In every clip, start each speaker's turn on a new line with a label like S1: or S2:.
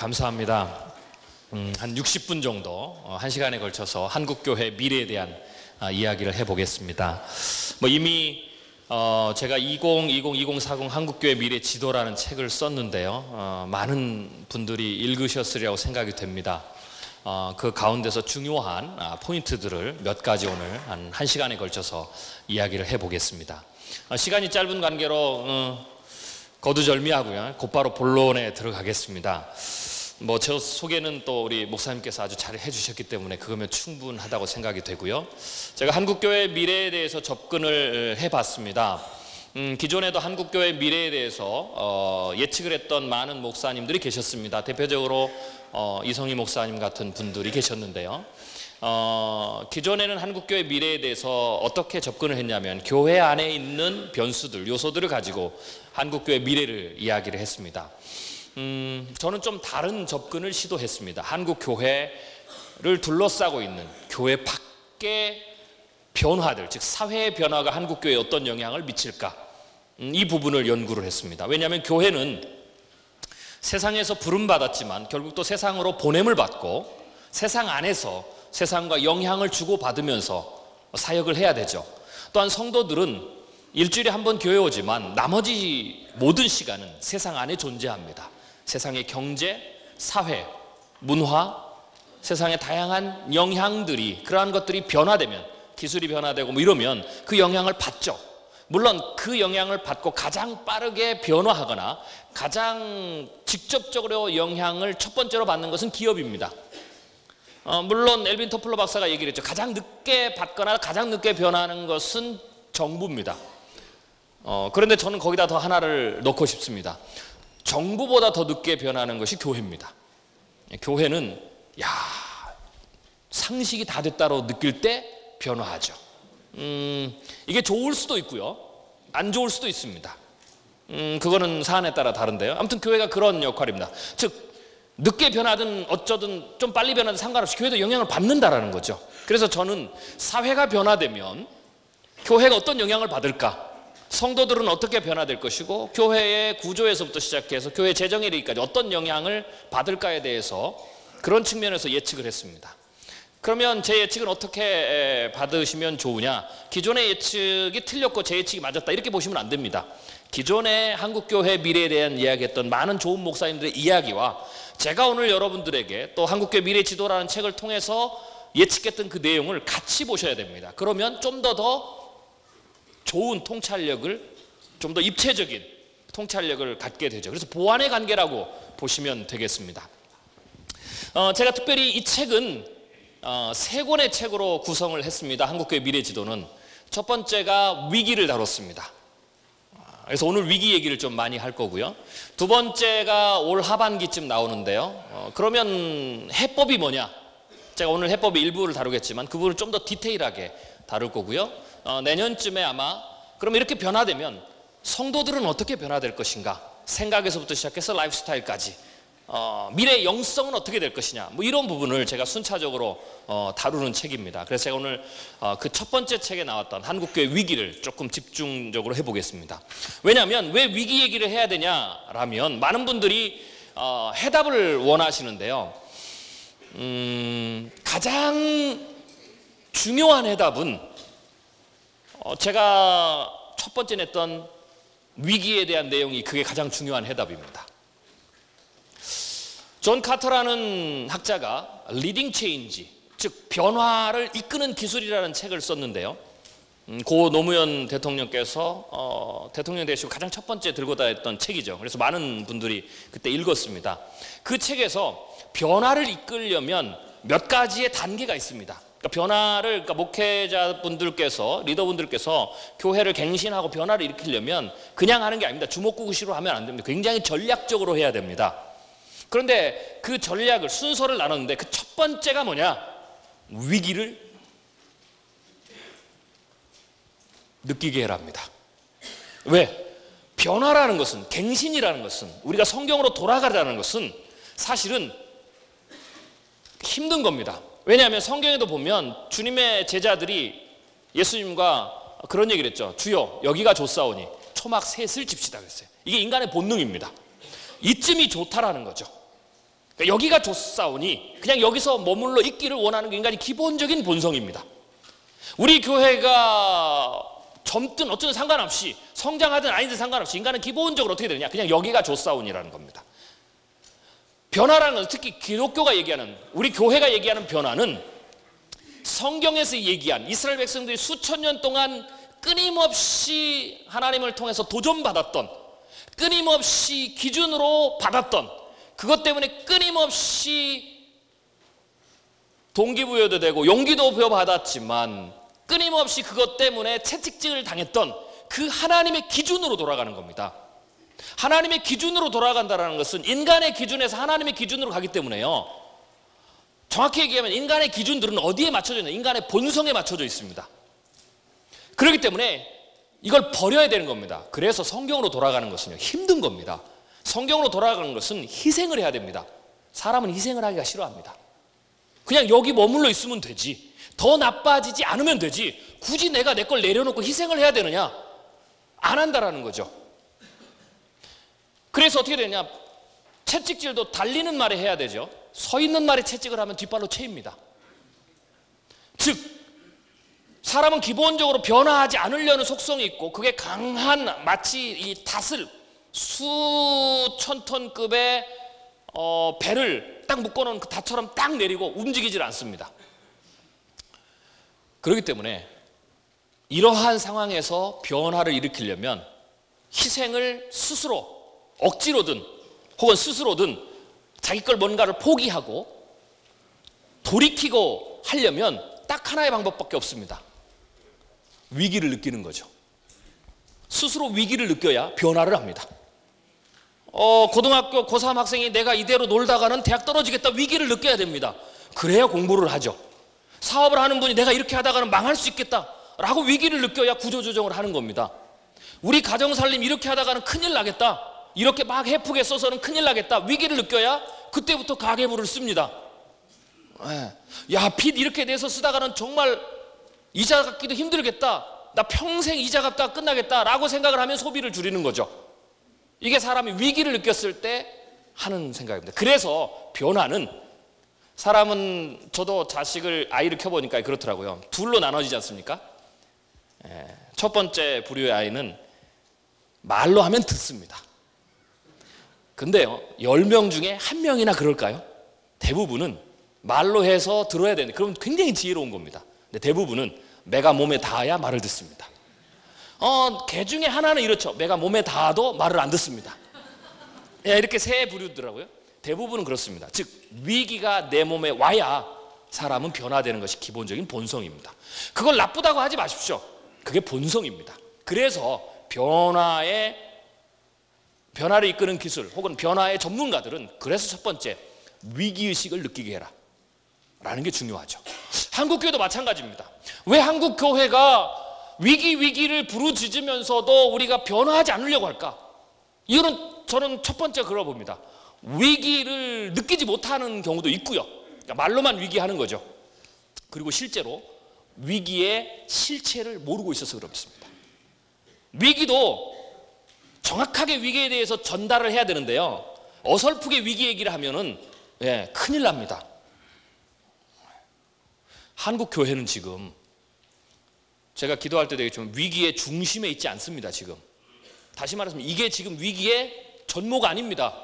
S1: 감사합니다. 한 60분 정도, 1시간에 걸쳐서 한국교회 미래에 대한 이야기를 해보겠습니다. 이미 제가 2020-2040 한국교회 미래 지도라는 책을 썼는데요. 많은 분들이 읽으셨으리라고 생각이 됩니다. 그 가운데서 중요한 포인트들을 몇 가지 오늘 한 1시간에 걸쳐서 이야기를 해보겠습니다. 시간이 짧은 관계로 거두절미하고요. 곧바로 본론에 들어가겠습니다. 제 소개는 또 우리 목사님께서 아주 잘 해주셨기 때문에 그거면 충분하다고 생각이 되고요. 제가 한국교회 미래에 대해서 접근을 해봤습니다. 기존에도 한국교회 미래에 대해서 예측을 했던 많은 목사님들이 계셨습니다. 대표적으로 이성희 목사님 같은 분들이 계셨는데요. 기존에는 한국교회 미래에 대해서 어떻게 접근을 했냐면 교회 안에 있는 변수들, 요소들을 가지고 한국교회 미래를 이야기를 했습니다. 저는 좀 다른 접근을 시도했습니다. 한국교회를 둘러싸고 있는 교회 밖의 변화들, 즉 사회의 변화가 한국교회에 어떤 영향을 미칠까, 이 부분을 연구를 했습니다. 왜냐하면 교회는 세상에서 부름받았지만 결국 또 세상으로 보냄을 받고 세상 안에서 세상과 영향을 주고받으면서 사역을 해야 되죠. 또한 성도들은 일주일에 한 번 교회 오지만 나머지 모든 시간은 세상 안에 존재합니다. 세상의 경제, 사회, 문화, 세상의 다양한 영향들이, 그러한 것들이 변화되면, 기술이 변화되고 이러면 그 영향을 받죠. 물론 그 영향을 받고 가장 빠르게 변화하거나 가장 직접적으로 영향을 첫 번째로 받는 것은 기업입니다. 물론 엘빈 토플러 박사가 얘기를 했죠. 가장 늦게 받거나 가장 늦게 변하는 것은 정부입니다. 그런데 저는 거기다 더 하나를 넣고 싶습니다. 정부보다 더 늦게 변하는 것이 교회입니다. 교회는 상식이 다 됐다고 느낄 때 변화하죠. 이게 좋을 수도 있고요, 안 좋을 수도 있습니다. 그거는 사안에 따라 다른데요. 아무튼 교회가 그런 역할입니다. 즉 늦게 변하든 어쩌든 좀 빨리 변하든 상관없이 교회도 영향을 받는다라는 거죠. 그래서 저는 사회가 변화되면 교회가 어떤 영향을 받을까, 성도들은 어떻게 변화될 것이고 교회의 구조에서부터 시작해서 교회 재정에 이르기까지 어떤 영향을 받을까에 대해서 그런 측면에서 예측을 했습니다. 그러면 제 예측은 어떻게 받으시면 좋으냐, 기존의 예측이 틀렸고 제 예측이 맞았다 이렇게 보시면 안 됩니다. 기존의 한국교회 미래에 대한 이야기했던 많은 좋은 목사님들의 이야기와 제가 오늘 여러분들에게 또 한국교회 미래 지도라는 책을 통해서 예측했던 그 내용을 같이 보셔야 됩니다. 그러면 좀 더 좋은 통찰력을, 좀 더 입체적인 통찰력을 갖게 되죠. 그래서 보완의 관계라고 보시면 되겠습니다. 제가 특별히 이 책은 3권의 책으로 구성을 했습니다. 한국교회 미래 지도는. 첫 번째가 위기를 다뤘습니다. 그래서 오늘 위기 얘기를 좀 많이 할 거고요. 두 번째가 올 하반기쯤 나오는데요. 그러면 해법이 뭐냐? 제가 오늘 해법의 일부를 다루겠지만 그 부분을 좀 더 디테일하게 다룰 거고요. 내년쯤에 아마 그럼 이렇게 변화되면 성도들은 어떻게 변화될 것인가, 생각에서부터 시작해서 라이프스타일까지 미래의 영성은 어떻게 될 것이냐, 이런 부분을 제가 순차적으로 다루는 책입니다. 그래서 제가 오늘 그 첫 번째 책에 나왔던 한국교회 위기를 조금 집중적으로 해보겠습니다. 왜냐하면 왜 위기 얘기를 해야 되냐라면 많은 분들이 해답을 원하시는데요. 가장 중요한 해답은 제가 첫 번째 냈던 위기에 대한 내용이 그게 가장 중요한 해답입니다. 존 카터라는 학자가 리딩 체인지, 즉 변화를 이끄는 기술이라는 책을 썼는데요. 고 노무현 대통령께서 대통령 되시고 가장 첫 번째 들고 다녔던 책이죠. 그래서 많은 분들이 그때 읽었습니다. 그 책에서 변화를 이끌려면 몇 가지의 단계가 있습니다. 변화를, 목회자분들께서, 리더분들께서 교회를 갱신하고 변화를 일으키려면 그냥 하는 게 아닙니다. 주먹구구시로 하면 안 됩니다. 굉장히 전략적으로 해야 됩니다. 그런데 그 전략을, 순서를 나눴는데 그 첫 번째가 뭐냐? 위기를 느끼게 해랍니다. 왜? 변화라는 것은, 갱신이라는 것은, 우리가 성경으로 돌아가라는 것은 사실은 힘든 겁니다. 왜냐하면 성경에도 보면 주님의 제자들이 예수님과 그런 얘기를 했죠. 주여 여기가 좋사오니 초막 셋을 집시다 그랬어요. 이게 인간의 본능입니다. 이쯤이 좋다라는 거죠. 그러니까 여기가 좋사오니 그냥 여기서 머물러 있기를 원하는 게 인간의 기본적인 본성입니다. 우리 교회가 젊든 어쩌든 상관없이 성장하든 아니든 상관없이 인간은 기본적으로 어떻게 되느냐, 그냥 여기가 좋사오니라는 겁니다. 변화라는 것은 특히 기독교가 얘기하는, 우리 교회가 얘기하는 변화는 성경에서 얘기한 이스라엘 백성들이 수천 년 동안 끊임없이 하나님을 통해서 도전받았던, 끊임없이 기준으로 받았던, 그것 때문에 끊임없이 동기부여도 되고 용기도 부여받았지만 끊임없이 그것 때문에 채찍질을 당했던 그 하나님의 기준으로 돌아가는 겁니다. 하나님의 기준으로 돌아간다는 것은 인간의 기준에서 하나님의 기준으로 가기 때문에요, 정확히 얘기하면 인간의 기준들은 어디에 맞춰져 있냐, 인간의 본성에 맞춰져 있습니다. 그렇기 때문에 이걸 버려야 되는 겁니다. 그래서 성경으로 돌아가는 것은요, 힘든 겁니다. 성경으로 돌아가는 것은 희생을 해야 됩니다. 사람은 희생을 하기가 싫어합니다. 그냥 여기 머물러 있으면 되지, 더 나빠지지 않으면 되지, 굳이 내가 내 걸 내려놓고 희생을 해야 되느냐, 안 한다라는 거죠. 그래서 어떻게 되냐, 채찍질도 달리는 말에 해야 되죠. 서 있는 말에 채찍을 하면 뒷발로 채입니다. 즉 사람은 기본적으로 변화하지 않으려는 속성이 있고, 그게 강한, 마치 이 닷을 수천 톤급의 배를 딱 묶어놓은 그 닷처럼 딱 내리고 움직이질 않습니다. 그렇기 때문에 이러한 상황에서 변화를 일으키려면 희생을 스스로 억지로든 혹은 스스로든 자기 걸 뭔가를 포기하고 돌이키고 하려면 딱 하나의 방법밖에 없습니다. 위기를 느끼는 거죠. 스스로 위기를 느껴야 변화를 합니다. 고등학교 고3 학생이 내가 이대로 놀다가는 대학 떨어지겠다, 위기를 느껴야 됩니다. 그래야 공부를 하죠. 사업을 하는 분이 내가 이렇게 하다가는 망할 수 있겠다 라고 위기를 느껴야 구조조정을 하는 겁니다. 우리 가정살림 이렇게 하다가는 큰일 나겠다, 이렇게 막 해프게 써서는 큰일 나겠다, 위기를 느껴야 그때부터 가계부를 씁니다. 야, 빚 이렇게 내서 쓰다가는 정말 이자 갚기도 힘들겠다, 나 평생 이자 갚다가 끝나겠다 라고 생각을 하면 소비를 줄이는 거죠. 이게 사람이 위기를 느꼈을 때 하는 생각입니다. 그래서 변화는, 사람은, 저도 아이를 켜보니까 그렇더라고요. 둘로 나눠지지 않습니까? 첫 번째 부류의 아이는 말로 하면 듣습니다. 근데요, 10명 중에 1명이나 그럴까요? 대부분은 말로 해서 들어야 되는데, 그럼 굉장히 지혜로운 겁니다. 근데 대부분은 매가 몸에 닿아야 말을 듣습니다. 개 중에 하나는 이렇죠. 매가 몸에 닿아도 말을 안 듣습니다. 이렇게 세 부류더라고요. 대부분은 그렇습니다. 즉 위기가 내 몸에 와야 사람은 변화되는 것이 기본적인 본성입니다. 그걸 나쁘다고 하지 마십시오. 그게 본성입니다. 그래서 변화를 이끄는 기술 혹은 변화의 전문가들은 그래서 첫 번째, 위기의식을 느끼게 해라 라는 게 중요하죠. 한국교회도 마찬가지입니다. 왜 한국교회가 위기를 부르짖으면서도 우리가 변화하지 않으려고 할까? 이거는 저는 첫 번째 그러고 봅니다. 위기를 느끼지 못하는 경우도 있고요. 그러니까 말로만 위기하는 거죠. 그리고 실제로 위기의 실체를 모르고 있어서 그렇습니다. 위기도 정확하게 위기에 대해서 전달을 해야 되는데요, 어설프게 위기 얘기를 하면은 큰일 납니다. 한국 교회는 지금 제가 기도할 때도 얘기했지만 위기의 중심에 있지 않습니다. 지금 다시 말해서 이게 지금 위기의 전모가 아닙니다.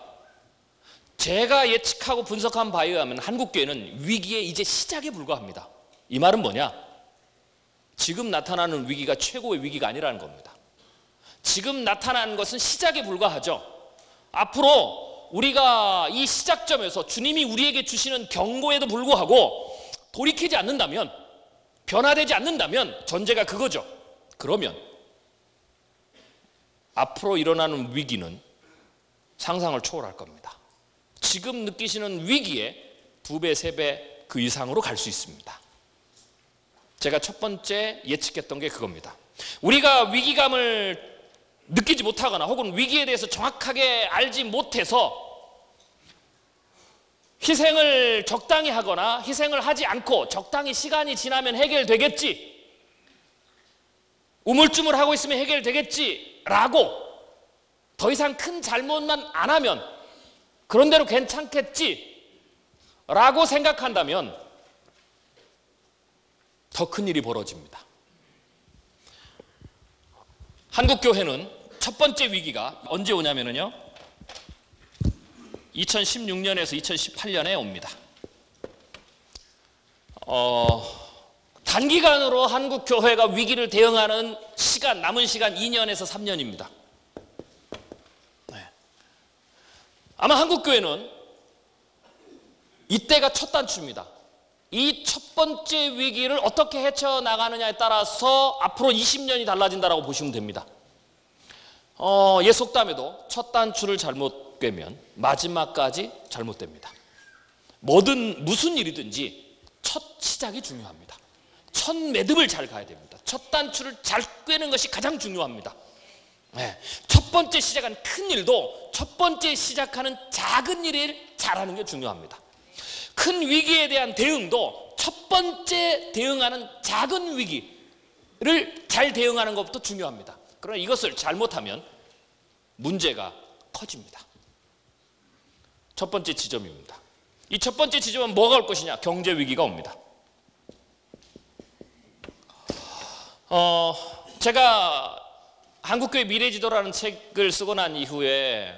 S1: 제가 예측하고 분석한 바에 의하면 한국 교회는 위기의 이제 시작에 불과합니다. 이 말은 뭐냐? 지금 나타나는 위기가 최고의 위기가 아니라는 겁니다. 지금 나타나는 것은 시작에 불과하죠. 앞으로 우리가 이 시작점에서 주님이 우리에게 주시는 경고에도 불구하고 돌이키지 않는다면, 변화되지 않는다면 전제가 그거죠. 그러면 앞으로 일어나는 위기는 상상을 초월할 겁니다. 지금 느끼시는 위기의 2배, 3배 그 이상으로 갈 수 있습니다. 제가 첫 번째 예측했던 게 그겁니다. 우리가 위기감을 느끼지 못하거나 혹은 위기에 대해서 정확하게 알지 못해서 희생을 적당히 하거나 희생을 하지 않고 적당히 시간이 지나면 해결되겠지, 우물쭈물하고 있으면 해결되겠지 라고 더 이상 큰 잘못만 안 하면 그런 대로 괜찮겠지 라고 생각한다면 더 큰 일이 벌어집니다. 한국교회는 첫 번째 위기가 언제 오냐면요, 2016년에서 2018년에 옵니다. 단기간으로 한국교회가 위기를 대응하는 시간, 남은 시간 2년에서 3년입니다. 아마 한국교회는 이때가 첫 단추입니다. 이 첫 번째 위기를 어떻게 헤쳐나가느냐에 따라서 앞으로 20년이 달라진다고 보시면 됩니다. 옛 속담에도 첫 단추를 잘못 꿰면 마지막까지 잘못됩니다. 무슨 일이든지 첫 시작이 중요합니다. 첫 매듭을 잘 가야 됩니다. 첫 단추를 잘 꿰는 것이 가장 중요합니다. 첫 번째 시작한 큰 일도 첫 번째 시작하는 작은 일을 잘하는 게 중요합니다. 큰 위기에 대한 대응도 첫 번째 대응하는 작은 위기를 잘 대응하는 것부터 중요합니다. 그러나 이것을 잘못하면 문제가 커집니다. 첫 번째 지점입니다. 이 첫 번째 지점은 뭐가 올 것이냐? 경제 위기가 옵니다. 제가 한국교회 미래지도라는 책을 쓰고 난 이후에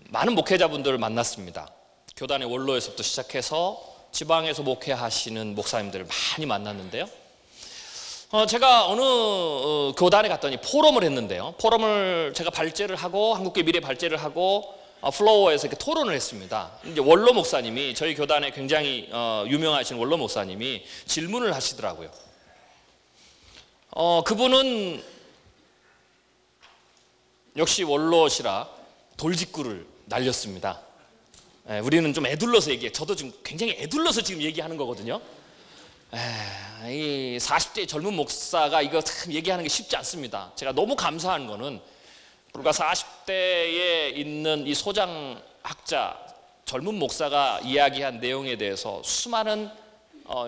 S1: 많은 목회자분들을 만났습니다. 교단의 원로에서부터 시작해서 지방에서 목회하시는 목사님들을 많이 만났는데요. 제가 어느 교단에 갔더니 포럼을 했는데요. 포럼을 제가 발제를 하고 한국교회 미래 발제를 하고 플로어에서 이렇게 토론을 했습니다. 이제 원로 목사님이, 저희 교단에 굉장히 유명하신 원로 목사님이 질문을 하시더라고요. 그분은 역시 원로시라 돌직구를 날렸습니다. 우리는 좀 애둘러서 얘기해. 저도 지금 굉장히 애둘러서 지금 얘기하는 거거든요. 이 40대 젊은 목사가 이거 참 얘기하는 게 쉽지 않습니다. 제가 너무 감사한 거는 불과 40대에 있는 이 소장학자 젊은 목사가 이야기한 내용에 대해서 수많은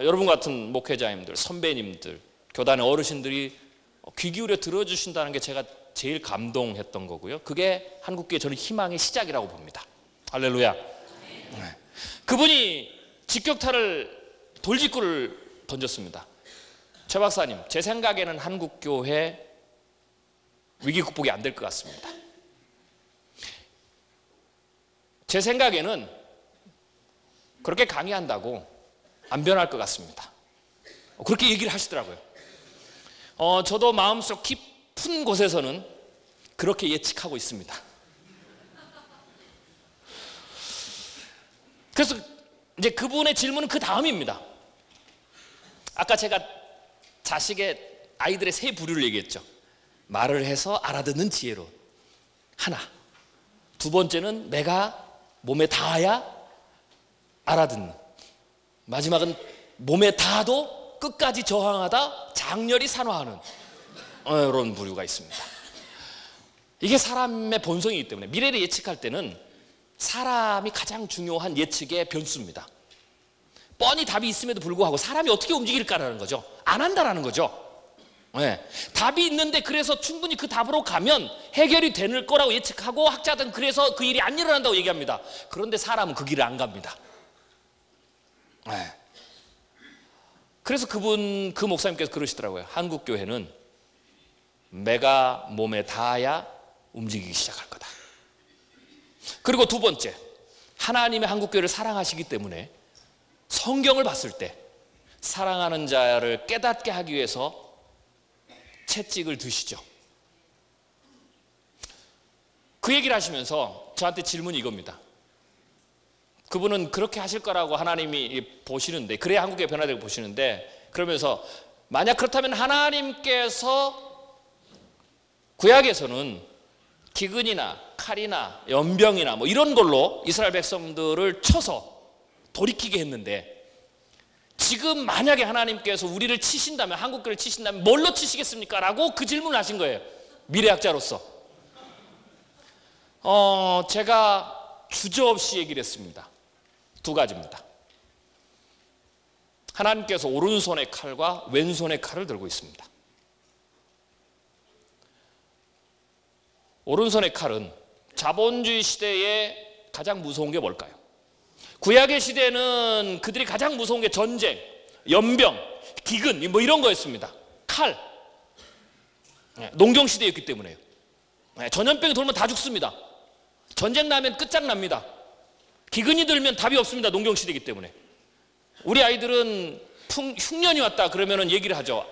S1: 여러분 같은 목회자님들, 선배님들, 교단의 어르신들이 귀 기울여 들어주신다는 게 제가 제일 감동했던 거고요. 그게 한국교회 저는 희망의 시작이라고 봅니다. 할렐루야. 그분이 돌직구를 던졌습니다. 최 박사님, 제 생각에는 한국교회 위기 극복이 안 될 것 같습니다. 제 생각에는 그렇게 강의한다고 안 변할 것 같습니다. 그렇게 얘기를 하시더라고요. 저도 마음속 깊은 곳에서는 그렇게 예측하고 있습니다. 그래서 이제 그분의 질문은 그 다음입니다. 아까 제가 아이들의 세 부류를 얘기했죠. 말을 해서 알아듣는 지혜로 하나, 두 번째는 내가 몸에 닿아야 알아듣는, 마지막은 몸에 닿아도 끝까지 저항하다 장렬히 산화하는 이런 부류가 있습니다. 이게 사람의 본성이기 때문에 미래를 예측할 때는 사람이 가장 중요한 예측의 변수입니다. 뻔히 답이 있음에도 불구하고 사람이 어떻게 움직일까라는 거죠. 안 한다라는 거죠. 답이 있는데 그래서 충분히 그 답으로 가면 해결이 되는 거라고 예측하고 학자들은 그래서 그 일이 안 일어난다고 얘기합니다. 그런데 사람은 그 길을 안 갑니다. 그래서 그 목사님께서 그러시더라고요. 한국교회는 매가 몸에 닿아야 움직이기 시작할 거다. 그리고 두 번째, 하나님의 한국교회를 사랑하시기 때문에 성경을 봤을 때 사랑하는 자를 깨닫게 하기 위해서 채찍을 드시죠. 그 얘기를 하시면서 저한테 질문이 이겁니다. 그분은 그렇게 하실 거라고 하나님이 보시는데, 그래야 한국교회 변화되고 보시는데, 그러면서 만약 그렇다면 하나님께서 구약에서는 기근이나 칼이나 연병이나 뭐 이런 걸로 이스라엘 백성들을 쳐서 돌이키게 했는데, 지금 만약에 하나님께서 우리를 치신다면, 한국교회를 치신다면 뭘로 치시겠습니까? 라고 그 질문을 하신 거예요. 미래학자로서. 제가 주저없이 얘기를 했습니다. 두 가지입니다. 하나님께서 오른손의 칼과 왼손의 칼을 들고 있습니다. 오른손의 칼은 자본주의 시대에 가장 무서운 게 뭘까요? 구약의 시대는 그들이 가장 무서운 게 전쟁, 연병, 기근 뭐 이런 거였습니다. 칼. 농경 시대였기 때문에요. 전염병이 돌면 다 죽습니다. 전쟁 나면 끝장납니다. 기근이 들면 답이 없습니다. 농경 시대이기 때문에. 우리 아이들은 흉년이 왔다 그러면은 얘기를 하죠.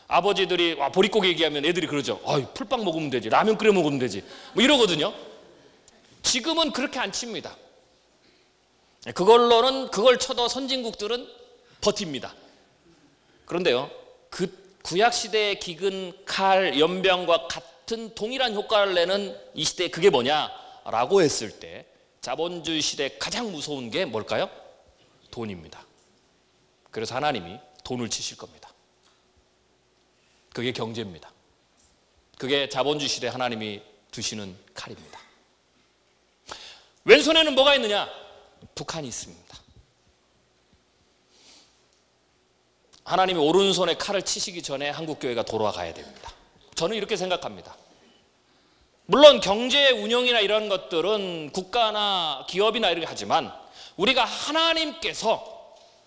S1: 아버지들이 보릿고개 얘기하면 애들이 그러죠. 풀빵 먹으면 되지, 라면 끓여 먹으면 되지, 뭐 이러거든요. 지금은 그렇게 안 칩니다. 그걸 쳐도 선진국들은 버팁니다. 그런데요, 그 구약 시대의 기근, 칼, 연병과 같은 동일한 효과를 내는 이 시대에 그게 뭐냐라고 했을 때 자본주의 시대에 가장 무서운 게 뭘까요? 돈입니다. 그래서 하나님이 돈을 치실 겁니다. 그게 경제입니다. 그게 자본주의 시대에 하나님이 두시는 칼입니다. 왼손에는 뭐가 있느냐? 북한이 있습니다. 하나님이 오른손에 칼을 치시기 전에 한국교회가 돌아가야 됩니다. 저는 이렇게 생각합니다. 물론 경제 운영이나 이런 것들은 국가나 기업이나 이렇게 하지만 우리가 하나님께서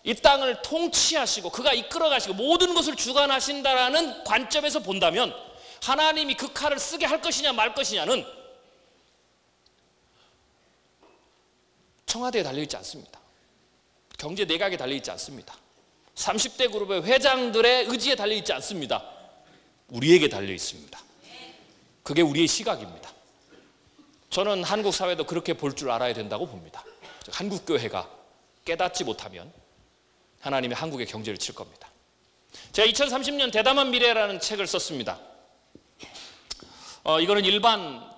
S1: 이 땅을 통치하시고 그가 이끌어 가시고 모든 것을 주관하신다라는 관점에서 본다면 하나님이 그 칼을 쓰게 할 것이냐 말 것이냐는 청와대에 달려있지 않습니다. 경제 내각에 달려있지 않습니다. 30대 그룹의 회장들의 의지에 달려있지 않습니다. 우리에게 달려있습니다. 그게 우리의 시각입니다. 저는 한국 사회도 그렇게 볼 줄 알아야 된다고 봅니다. 한국 교회가 깨닫지 못하면 하나님이 한국의 경제를 칠 겁니다. 제가 2030년 대담한 미래라는 책을 썼습니다. 이거는 일반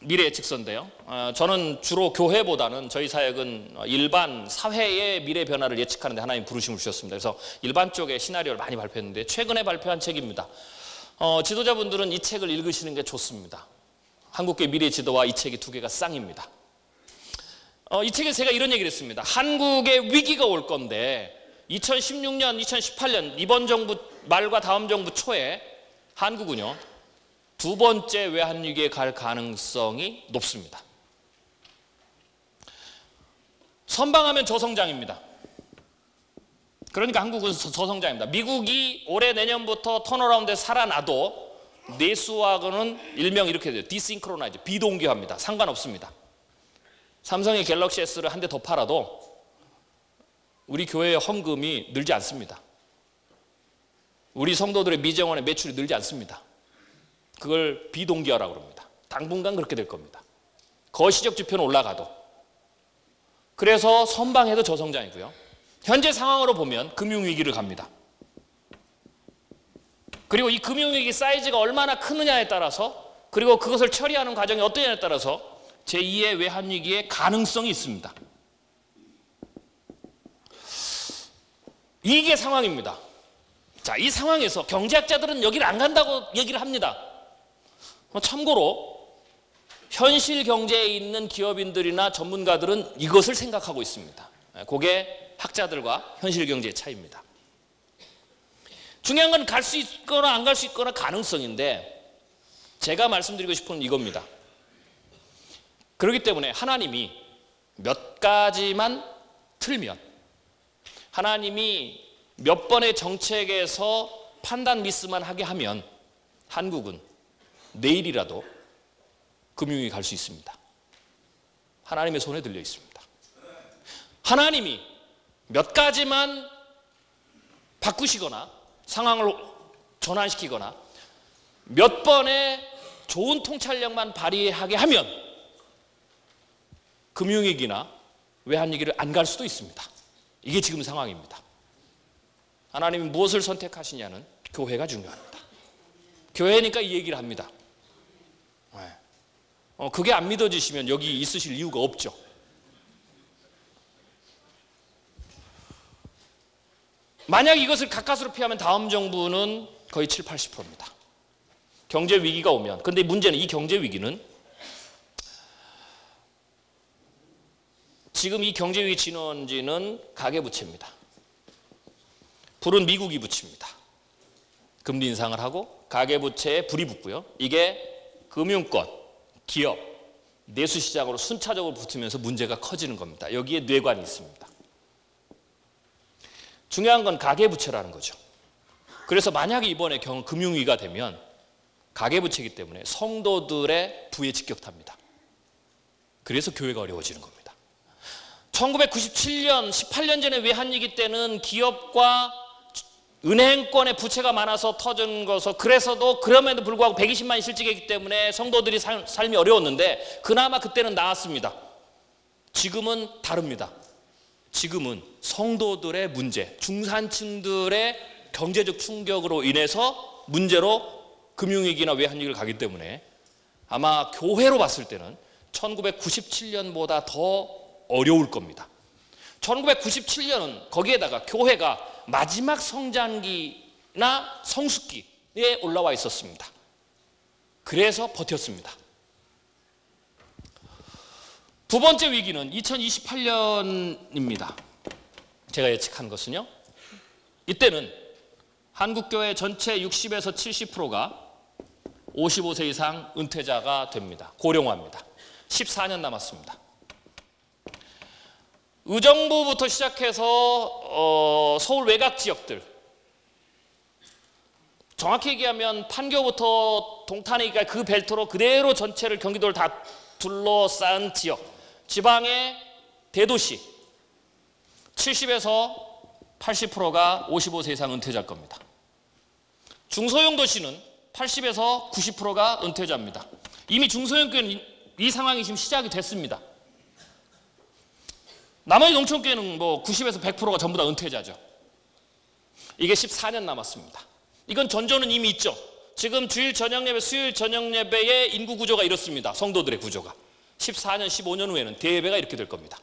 S1: 미래 예측서인데요. 저는 주로 교회보다는 저희 사역은 일반 사회의 미래 변화를 예측하는 데 하나님 부르심을 주셨습니다. 그래서 일반 쪽의 시나리오를 많이 발표했는데 최근에 발표한 책입니다. 지도자분들은 이 책을 읽으시는 게 좋습니다. 한국교회 미래 지도와 이 책이 두 개가 쌍입니다. 이 책에서 제가 이런 얘기를 했습니다. 한국에 위기가 올 건데 2016년, 2018년 이번 정부 말과 다음 정부 초에 한국은요 두 번째 외환위기에 갈 가능성이 높습니다. 선방하면 저성장입니다. 그러니까 한국은 저성장입니다. 미국이 올해 내년부터 턴어라운드에 살아나도 내수하고는 일명 이렇게 돼요. 디싱크로나이즈, 비동기화입니다. 상관없습니다. 삼성의 갤럭시 S를 한 대 더 팔아도 우리 교회의 헌금이 늘지 않습니다. 우리 성도들의 미정원의 매출이 늘지 않습니다. 그걸 비동기화라고 합니다. 당분간 그렇게 될 겁니다. 거시적 지표는 올라가도. 그래서 선방해도 저성장이고요. 현재 상황으로 보면 금융위기를 갑니다. 그리고 이 금융위기 사이즈가 얼마나 크느냐에 따라서 그리고 그것을 처리하는 과정이 어떠냐에 따라서 제2의 외환위기의 가능성이 있습니다. 이게 상황입니다. 자, 이 상황에서 경제학자들은 여기를 안 간다고 얘기를 합니다. 참고로 현실 경제에 있는 기업인들이나 전문가들은 이것을 생각하고 있습니다. 그게 학자들과 현실 경제의 차이입니다. 중요한 건 갈 수 있거나 안 갈 수 있거나 가능성인데 제가 말씀드리고 싶은 이겁니다. 그렇기 때문에 하나님이 몇 가지만 틀면 하나님이 몇 번의 정책에서 판단 미스만 하게 하면 한국은 내일이라도 금융위기 갈 수 있습니다. 하나님의 손에 들려 있습니다. 하나님이 몇 가지만 바꾸시거나 상황을 전환시키거나 몇 번의 좋은 통찰력만 발휘하게 하면 금융위기나 외환위기를 안 갈 수도 있습니다. 이게 지금 상황입니다. 하나님이 무엇을 선택하시냐는 교회가 중요합니다. 교회니까 이 얘기를 합니다. 그게 안 믿어지시면 여기 있으실 이유가 없죠. 만약 이것을 가까스로 피하면 다음 정부는 거의 7, 80%입니다. 경제 위기가 오면. 근데 문제는 이 경제 위기는 지금 이 경제 위기 진원지는 가계부채입니다. 불은 미국이 붙입니다. 금리 인상을 하고 가계부채에 불이 붙고요. 이게 금융권, 기업, 내수시장으로 순차적으로 붙으면서 문제가 커지는 겁니다. 여기에 뇌관이 있습니다. 중요한 건 가계부채라는 거죠. 그래서 만약에 이번에 금융위기가 되면 가계부채이기 때문에 성도들의 부에 직격탑니다. 그래서 교회가 어려워지는 겁니다. 1997년, 18년 전에 외환위기 때는 기업과 은행권의 부채가 많아서 터진 것서 그래서도 그럼에도 불구하고 120만이 실직했기 때문에 성도들이 삶이 어려웠는데 그나마 그때는 나았습니다. 지금은 다릅니다. 지금은 성도들의 문제, 중산층들의 경제적 충격으로 인해서 문제로 금융위기나 외환위기를 가기 때문에 아마 교회로 봤을 때는 1997년보다 더 어려울 겁니다. 1997년은 거기에다가 교회가 마지막 성장기나 성숙기에 올라와 있었습니다. 그래서 버텼습니다. 두 번째 위기는 2028년입니다. 제가 예측한 것은요. 이때는 한국교회 전체 60에서 70%가 55세 이상 은퇴자가 됩니다. 고령화입니다. 14년 남았습니다. 의정부부터 시작해서 서울 외곽 지역들, 정확히 얘기하면 판교부터 동탄에까지 그 벨트로 그대로 전체를 경기도를 다 둘러싼 지역, 지방의 대도시 70에서 80%가 55세 이상 은퇴자일 겁니다. 중소형 도시는 80에서 90%가 은퇴자입니다. 이미 중소형교회는 이 상황이 지금 시작이 됐습니다. 나머지 농촌교회는 뭐 90에서 100%가 전부 다 은퇴자죠. 이게 14년 남았습니다. 이건 전조는 이미 있죠. 지금 주일 저녁예배, 수요일 저녁예배의 인구 구조가 이렇습니다. 성도들의 구조가. 14년, 15년 후에는 대예배가 이렇게 될 겁니다.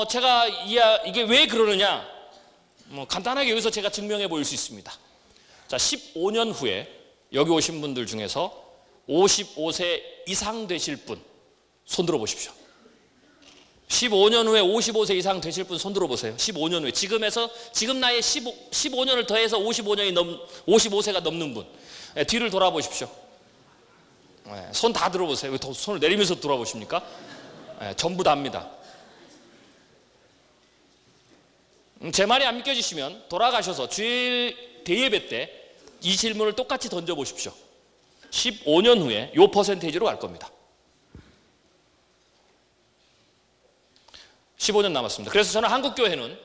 S1: 제가 이게 왜 그러느냐? 간단하게 여기서 제가 증명해 보일 수 있습니다. 자, 15년 후에 여기 오신 분들 중에서 55세 이상 되실 분 손 들어 보십시오. 15년 후에 55세 이상 되실 분 손 들어 보세요. 15년 후에 지금 나이에 15년을 더해서 55세가 넘는 분 뒤를 돌아보십시오. 손 다 들어보세요. 왜 손을 내리면서 돌아보십니까? 전부 다입니다. 제 말이 안 믿겨지시면 돌아가셔서 주일 대예배 때 이 질문을 똑같이 던져보십시오. 15년 후에 요 퍼센테이지로 갈 겁니다. 15년 남았습니다. 그래서 저는 한국교회는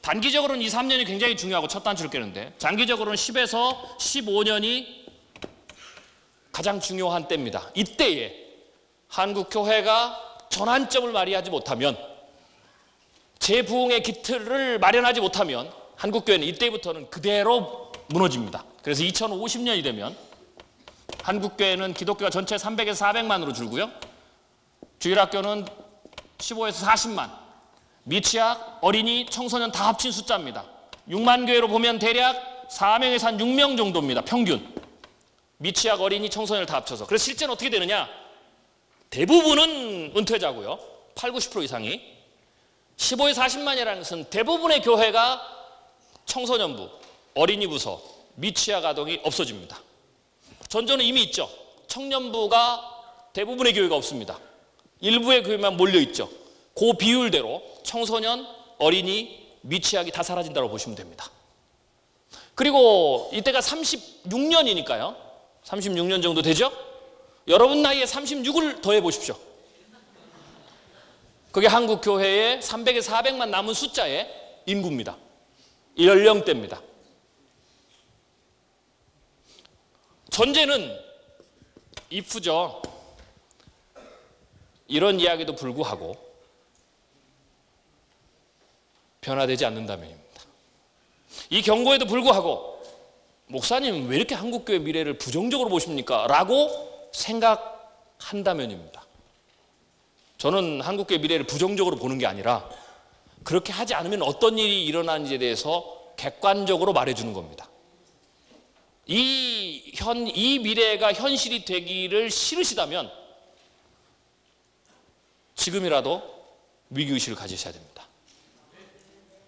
S1: 단기적으로는 2, 3년이 굉장히 중요하고 첫 단추를 깨는데 장기적으로는 10에서 15년이 가장 중요한 때입니다. 이때에 한국교회가 전환점을 마련하지 못하면 재부흥의 기틀을 마련하지 못하면 한국교회는 이때부터는 그대로 무너집니다. 그래서 2050년이 되면 한국교회는 기독교가 전체 300에서 400만으로 줄고요. 주일학교는 15에서 40만, 미취학, 어린이, 청소년 다 합친 숫자입니다. 6만 교회로 보면 대략 4명에서 한 6명 정도입니다. 평균. 미취학, 어린이, 청소년을 다 합쳐서. 그래서 실제는 어떻게 되느냐? 대부분은 은퇴자고요. 8, 90% 이상이. 15에서 40만이라는 것은 대부분의 교회가 청소년부, 어린이 부서, 미취학 아동이 없어집니다. 전조는 이미 있죠. 청년부가 대부분의 교회가 없습니다. 일부의 교회만 몰려있죠. 그 비율대로 청소년, 어린이, 미취학이 다 사라진다고 보시면 됩니다. 그리고 이때가 36년이니까요. 36년 정도 되죠? 여러분 나이에 36을 더해 보십시오. 그게 한국 교회의 300에서 400만 남은 숫자의 인구입니다. 연령대입니다. 전제는 if죠. 이런 이야기도 불구하고 변화되지 않는다면입니다. 이 경고에도 불구하고 목사님 왜 이렇게 한국교회 미래를 부정적으로 보십니까? 라고 생각한다면입니다. 저는 한국교회 미래를 부정적으로 보는 게 아니라 그렇게 하지 않으면 어떤 일이 일어나는지에 대해서 객관적으로 말해주는 겁니다. 이 미래가 현실이 되기를 싫으시다면 지금이라도 위기의식을 가지셔야 됩니다.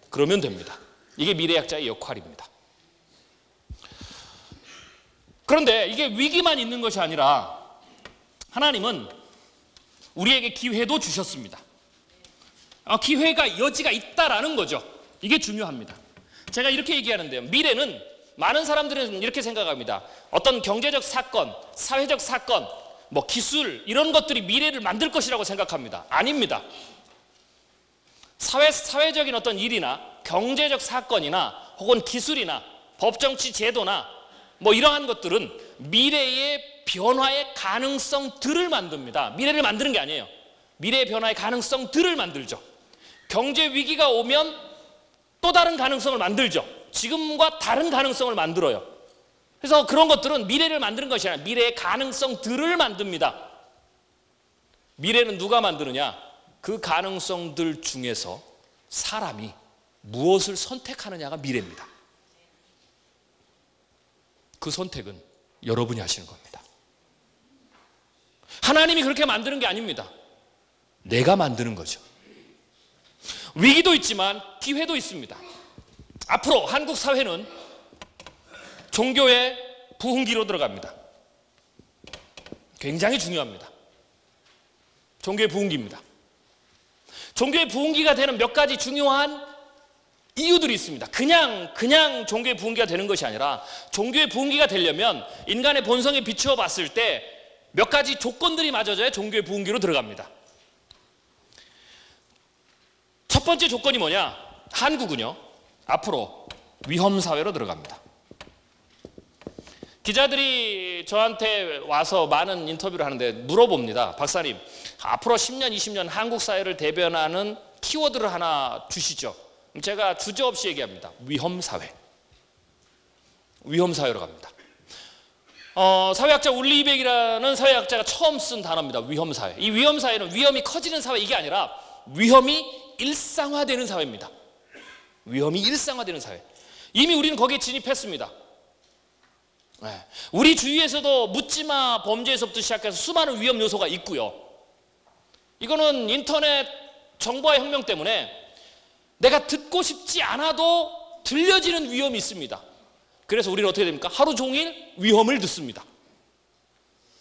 S1: 그러면 됩니다. 이게 미래학자의 역할입니다. 그런데 이게 위기만 있는 것이 아니라 하나님은 우리에게 기회도 주셨습니다. 기회가 여지가 있다라는 거죠. 이게 중요합니다. 제가 이렇게 얘기하는데요. 미래는 많은 사람들은 이렇게 생각합니다. 어떤 경제적 사건, 사회적 사건, 뭐 기술 이런 것들이 미래를 만들 것이라고 생각합니다. 아닙니다. 사회적인 어떤 일이나 경제적 사건이나 혹은 기술이나 법정치 제도나 뭐 이러한 것들은 미래의 변화의 가능성들을 만듭니다. 미래를 만드는 게 아니에요. 미래의 변화의 가능성들을 만들죠. 경제 위기가 오면 또 다른 가능성을 만들죠. 지금과 다른 가능성을 만들어요. 그래서 그런 것들은 미래를 만드는 것이 아니라 미래의 가능성들을 만듭니다. 미래는 누가 만드느냐? 그 가능성들 중에서 사람이 무엇을 선택하느냐가 미래입니다. 그 선택은 여러분이 하시는 겁니다. 하나님이 그렇게 만드는 게 아닙니다. 내가 만드는 거죠. 위기도 있지만 기회도 있습니다. 앞으로 한국 사회는 종교의 부흥기로 들어갑니다. 굉장히 중요합니다. 종교의 부흥기입니다. 종교의 부흥기가 되는 몇 가지 중요한 이유들이 있습니다. 그냥 종교의 부흥기가 되는 것이 아니라 종교의 부흥기가 되려면 인간의 본성에 비추어 봤을 때 몇 가지 조건들이 맞아져야 종교의 부흥기로 들어갑니다. 첫 번째 조건이 뭐냐? 한국은요, 앞으로 위험사회로 들어갑니다. 기자들이 저한테 와서 많은 인터뷰를 하는데 물어봅니다. 박사님, 앞으로 10년, 20년 한국 사회를 대변하는 키워드를 하나 주시죠. 제가 주저없이 얘기합니다. 위험사회. 위험사회로 갑니다. 사회학자 울리백이라는 사회학자가 처음 쓴 단어입니다. 위험사회. 이 위험사회는 위험이 커지는 사회, 이게 아니라 위험이 일상화되는 사회입니다. 위험이 일상화되는 사회. 이미 우리는 거기에 진입했습니다. 우리 주위에서도 묻지마 범죄에서부터 시작해서 수많은 위험 요소가 있고요. 이거는 인터넷 정보화 혁명 때문에 내가 듣고 싶지 않아도 들려지는 위험이 있습니다. 그래서 우리는 어떻게 됩니까? 하루 종일 위험을 듣습니다.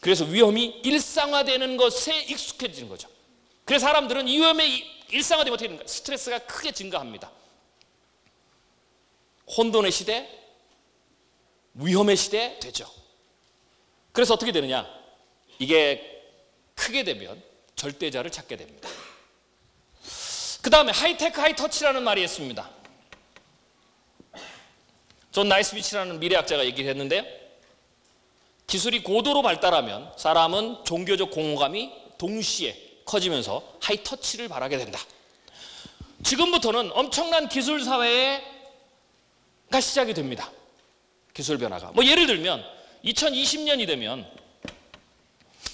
S1: 그래서 위험이 일상화되는 것에 익숙해지는 거죠. 그래서 사람들은 이 위험에 일상화되면 어떻게 됩니까? 스트레스가 크게 증가합니다. 혼돈의 시대, 위험의 시대 되죠. 그래서 어떻게 되느냐? 이게 크게 되면 절대자를 찾게 됩니다. 그 다음에 하이테크 하이터치라는 말이 있습니다. 존 나이스비치라는 미래학자가 얘기를 했는데요. 기술이 고도로 발달하면 사람은 종교적 공허감이 동시에 커지면서 하이터치를 바라게 된다. 지금부터는 엄청난 기술 사회가 시작이 됩니다. 기술 변화가. 뭐 예를 들면 2020년이 되면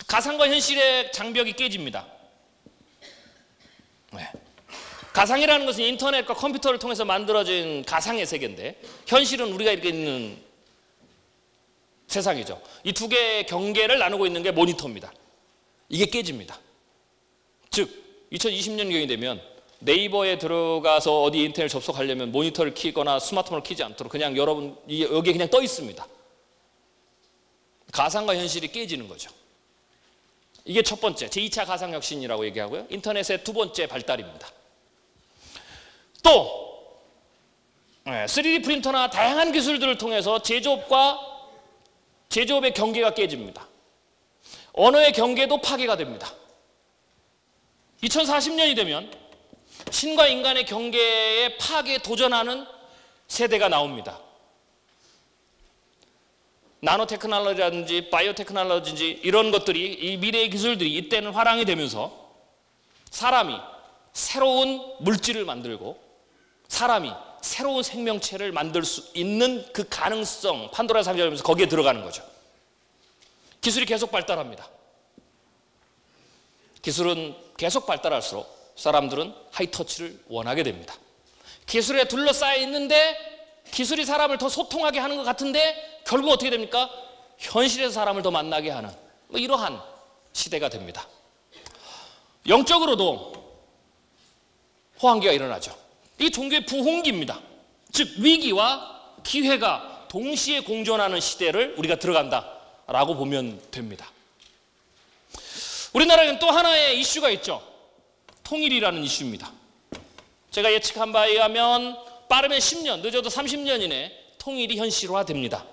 S1: 가상과 현실의 장벽이 깨집니다. 네. 가상이라는 것은 인터넷과 컴퓨터를 통해서 만들어진 가상의 세계인데 현실은 우리가 이렇게 있는 세상이죠. 이 두 개의 경계를 나누고 있는 게 모니터입니다. 이게 깨집니다. 즉 2020년경이 되면 네이버에 들어가서 어디 인터넷 접속하려면 모니터를 켜거나 스마트폰을 켜지 않도록 그냥 여러분 여기에 그냥 떠 있습니다. 가상과 현실이 깨지는 거죠. 이게 첫 번째 제2차 가상혁신이라고 얘기하고요. 인터넷의 두 번째 발달입니다. 또 3D 프린터나 다양한 기술들을 통해서 제조업의 경계가 깨집니다. 언어의 경계도 파괴가 됩니다. 2040년이 되면 신과 인간의 경계에 파괴에 도전하는 세대가 나옵니다. 나노 테크놀로지라든지 바이오 테크놀로지인지 이런 것들이 이 미래의 기술들이 이때는 화랑이 되면서 사람이 새로운 물질을 만들고 사람이 새로운 생명체를 만들 수 있는 그 가능성, 판도라의 상자를 열면서 거기에 들어가는 거죠. 기술이 계속 발달합니다. 기술은 계속 발달할수록 사람들은 하이터치를 원하게 됩니다. 기술에 둘러싸여 있는데 기술이 사람을 더 소통하게 하는 것 같은데 결국 어떻게 됩니까? 현실에서 사람을 더 만나게 하는 뭐 이러한 시대가 됩니다. 영적으로도 호황기가 일어나죠. 이 종교의 부흥기입니다. 즉 위기와 기회가 동시에 공존하는 시대를 우리가 들어간다라고 보면 됩니다. 우리나라에는 또 하나의 이슈가 있죠. 통일이라는 이슈입니다. 제가 예측한 바에 의하면 빠르면 10년, 늦어도 30년 이내 통일이 현실화됩니다.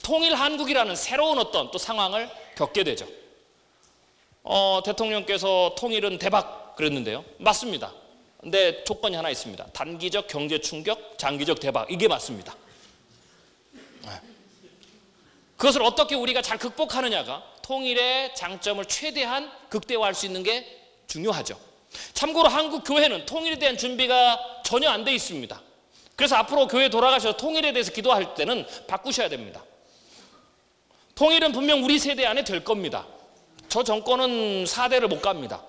S1: 통일 한국이라는 새로운 어떤 또 상황을 겪게 되죠. 대통령께서 통일은 대박 그랬는데요. 맞습니다. 근데 조건이 하나 있습니다. 단기적 경제 충격, 장기적 대박. 이게 맞습니다. 그것을 어떻게 우리가 잘 극복하느냐가 통일의 장점을 최대한 극대화할 수 있는 게 중요하죠. 참고로 한국 교회는 통일에 대한 준비가 전혀 안 돼 있습니다. 그래서 앞으로 교회 돌아가셔서 통일에 대해서 기도할 때는 바꾸셔야 됩니다. 통일은 분명 우리 세대 안에 될 겁니다. 저 정권은 4대를 못 갑니다.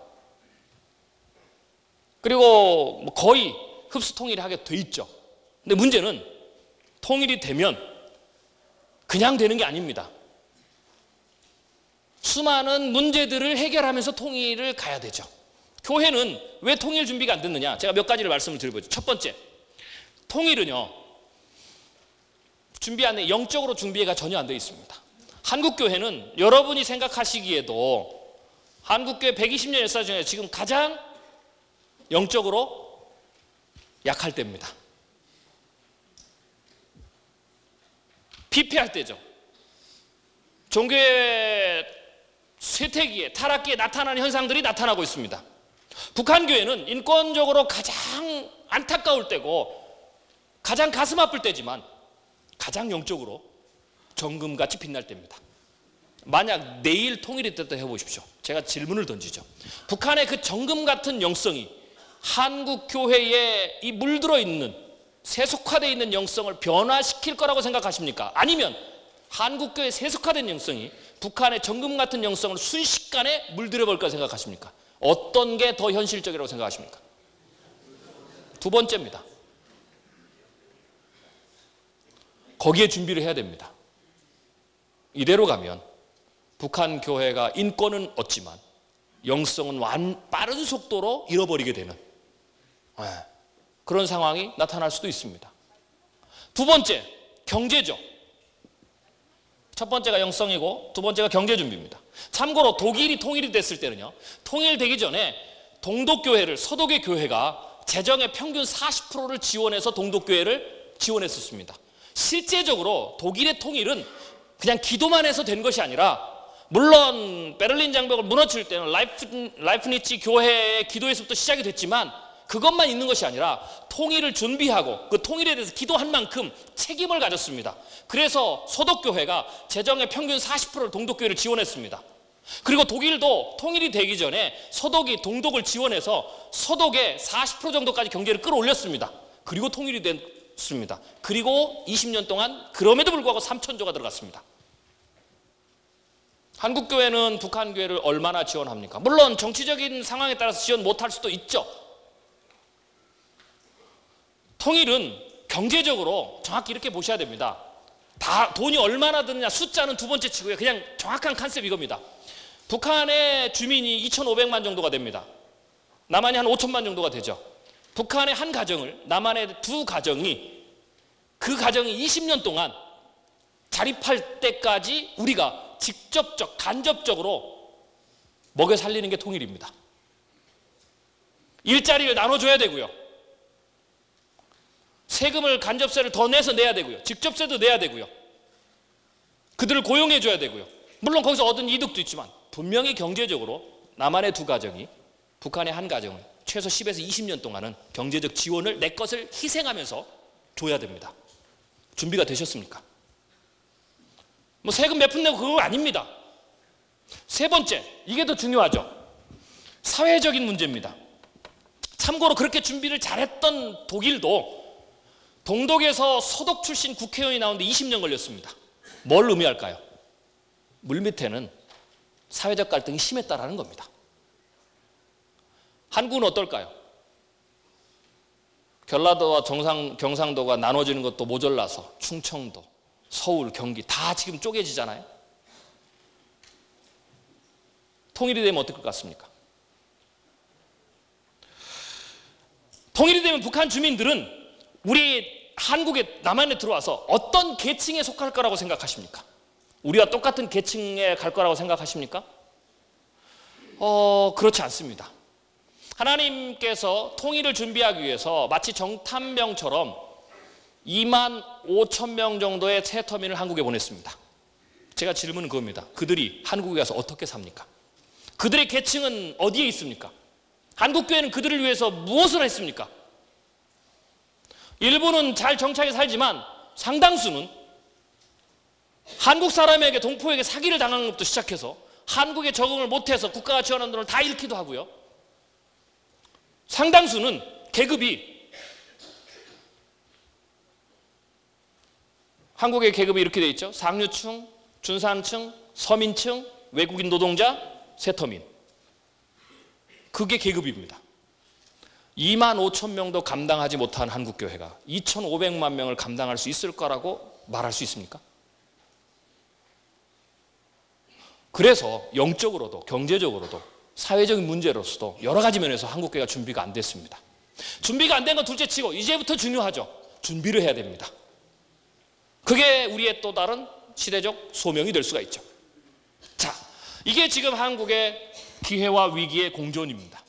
S1: 그리고 거의 흡수 통일을 하게 돼 있죠. 근데 문제는 통일이 되면 그냥 되는 게 아닙니다. 수많은 문제들을 해결하면서 통일을 가야 되죠. 교회는 왜 통일 준비가 안 됐느냐? 제가 몇 가지를 말씀을 드려보죠. 첫 번째, 통일은요, 준비 안에 영적으로 준비가 전혀 안 되어 있습니다. 한국교회는 여러분이 생각하시기에도 한국교회 120년 역사 중에 지금 가장 영적으로 약할 때입니다. 피폐할 때죠. 종교의 쇠퇴기에, 타락기에 나타나는 현상들이 나타나고 있습니다. 북한교회는 인권적으로 가장 안타까울 때고 가장 가슴 아플 때지만 가장 영적으로 정금같이 빛날 때입니다. 만약 내일 통일이 됐다 해보십시오. 제가 질문을 던지죠. 북한의 그 정금 같은 영성이 한국교회에 이 물들어 있는 세속화되어 있는 영성을 변화시킬 거라고 생각하십니까? 아니면 한국교회의 세속화된 영성이 북한의 정금 같은 영성을 순식간에 물들여 볼까 생각하십니까? 어떤 게 더 현실적이라고 생각하십니까? 두 번째입니다. 거기에 준비를 해야 됩니다. 이대로 가면 북한 교회가 인권은 얻지만 영성은 빠른 속도로 잃어버리게 되는 그런 상황이 나타날 수도 있습니다. 두 번째, 경제죠. 첫 번째가 영성이고 두 번째가 경제 준비입니다. 참고로 독일이 통일이 됐을 때는요, 통일되기 전에 동독교회를, 서독의 교회가 재정의 평균 40%를 지원해서 동독교회를 지원했었습니다. 실제적으로 독일의 통일은 그냥 기도만 해서 된 것이 아니라, 물론 베를린 장벽을 무너뜨릴 때는 라이프니츠 교회의 기도에서부터 시작이 됐지만 그것만 있는 것이 아니라 통일을 준비하고 그 통일에 대해서 기도한 만큼 책임을 가졌습니다. 그래서 서독교회가 재정의 평균 40%를 동독교회를 지원했습니다. 그리고 독일도 통일이 되기 전에 서독이 동독을 지원해서 서독의 40% 정도까지 경제를 끌어올렸습니다. 그리고 통일이 됐습니다. 그리고 20년 동안 그럼에도 불구하고 3천조가 들어갔습니다. 한국교회는 북한교회를 얼마나 지원합니까? 물론 정치적인 상황에 따라서 지원 못할 수도 있죠. 통일은 경제적으로 정확히 이렇게 보셔야 됩니다. 다 돈이 얼마나 드느냐, 숫자는 두 번째 치고요. 그냥 정확한 컨셉 이겁니다. 북한의 주민이 2,500만 정도가 됩니다. 남한이 한 5천만 정도가 되죠. 북한의 한 가정을, 남한의 두 가정이, 그 가정이 20년 동안 자립할 때까지 우리가 직접적, 간접적으로 먹여 살리는 게 통일입니다. 일자리를 나눠줘야 되고요. 세금을, 간접세를 더 내서 내야 되고요. 직접세도 내야 되고요. 그들을 고용해줘야 되고요. 물론 거기서 얻은 이득도 있지만 분명히 경제적으로 남한의 두 가정이 북한의 한 가정을 최소 10에서 20년 동안은 경제적 지원을, 내 것을 희생하면서 줘야 됩니다. 준비가 되셨습니까? 뭐 세금 몇 푼 내고 그거 아닙니다. 세 번째, 이게 더 중요하죠. 사회적인 문제입니다. 참고로 그렇게 준비를 잘했던 독일도 동독에서 서독 출신 국회의원이 나오는데 20년 걸렸습니다. 뭘 의미할까요? 물밑에는 사회적 갈등이 심했다라는 겁니다. 한국은 어떨까요? 전라도와 경상도가 나눠지는 것도 모자라서 충청도, 서울, 경기 다 지금 쪼개지잖아요. 통일이 되면 어떨 것 같습니까? 통일이 되면 북한 주민들은 우리 한국에, 남한에 들어와서 어떤 계층에 속할 거라고 생각하십니까? 우리와 똑같은 계층에 갈 거라고 생각하십니까? 그렇지 않습니다. 하나님께서 통일을 준비하기 위해서 마치 정탐병처럼 2만 5천 명 정도의 세터민을 한국에 보냈습니다. 제가 질문은 그겁니다. 그들이 한국에 가서 어떻게 삽니까? 그들의 계층은 어디에 있습니까? 한국교회는 그들을 위해서 무엇을 했습니까? 일부는 잘 정착해 살지만 상당수는 한국 사람에게, 동포에게 사기를 당하는 것부터 시작해서 한국에 적응을 못해서 국가가 지원하는 돈을 다 잃기도 하고요. 상당수는 계급이, 한국의 계급이 이렇게 되어 있죠. 상류층, 중산층, 서민층, 외국인 노동자, 세터민. 그게 계급입니다. 2만 5천 명도 감당하지 못한 한국교회가 2,500만 명을 감당할 수 있을 거라고 말할 수 있습니까? 그래서 영적으로도 경제적으로도 사회적인 문제로서도 여러 가지 면에서 한국교회가 준비가 안 됐습니다. 준비가 안 된 건 둘째 치고 이제부터 중요하죠. 준비를 해야 됩니다. 그게 우리의 또 다른 시대적 소명이 될 수가 있죠. 자, 이게 지금 한국의 기회와 위기의 공존입니다.